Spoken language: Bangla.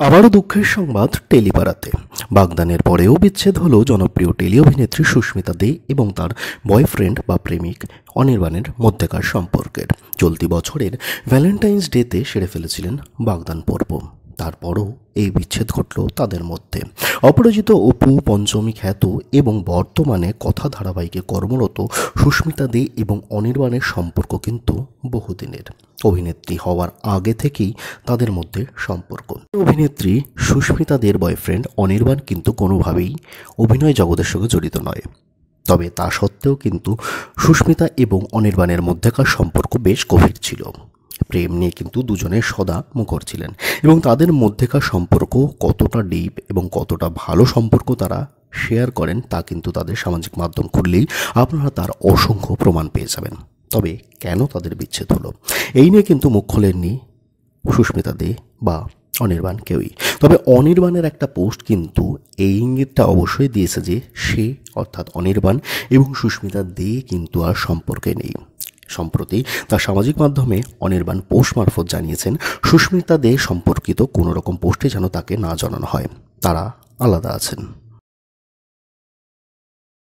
আবারও দুঃখের সংবাদ টেলিপাড়াতে। বাগদানের পরেও বিচ্ছেদ হলো জনপ্রিয় টেলি অভিনেত্রী সুস্মিতা দে এবং তার বয়ফ্রেন্ড বা প্রেমিক অনির্বাণের মধ্যেকার সম্পর্কের। চলতি বছরের ভ্যালেন্টাইন্স ডেতে সেরে ফেলেছিলেন বাগদান পর্ব। তারপরও এই বিচ্ছেদ ঘটল তাদের মধ্যে। অপরাজিত অপু, পঞ্চমী খ্যাত এবং বর্তমানে কথা ধারাবাহিকে কর্মরত সুস্মিতা দে এবং অনির্বাণের সম্পর্ক কিন্তু বহুদিনের। অভিনেত্রী হওয়ার আগে থেকেই তাদের মধ্যে সম্পর্ক। অভিনেত্রী সুস্মিতা দের বয়ফ্রেন্ড অনির্বাণ কিন্তু কোনোভাবেই অভিনয় জগতের সঙ্গে জড়িত নয়। তবে তা সত্ত্বেও কিন্তু সুস্মিতা এবং অনির্বাণের মধ্যেকার সম্পর্ক বেশ গভীর ছিল। প্রেম নিয়ে কিন্তু দুজনের সদা মুখর ছিলেন এবং তাদের মধ্যেকার সম্পর্ক কতটা ডিপ এবং কতটা ভালো সম্পর্ক তারা শেয়ার করেন তা কিন্তু তাদের সামাজিক মাধ্যম খুললেই আপনারা তার অসংখ্য প্রমাণ পেয়ে যাবেন। তবে কেন তাদের বিচ্ছেদ হলো এই নিয়ে কিন্তু মুখ খোলেননি সুস্মিতা দে বা অনির্বাণ কেউই। তবে অনির্বাণের একটা পোস্ট কিন্তু এই ইঙ্গিতটা অবশ্যই দিয়েছে যে সে অর্থাৎ অনির্বাণ এবং সুস্মিতা দে কিন্তু আর সম্পর্কে নেই। সম্প্রতি তার সামাজিক মাধ্যমে অনির্বাণ পোস্ট মারফত জানিয়েছেন সুস্মিতা দে সম্পর্কিত কোনো রকম পোস্টে যেন তাকে না জানানো হয়, তারা আলাদা আছেন।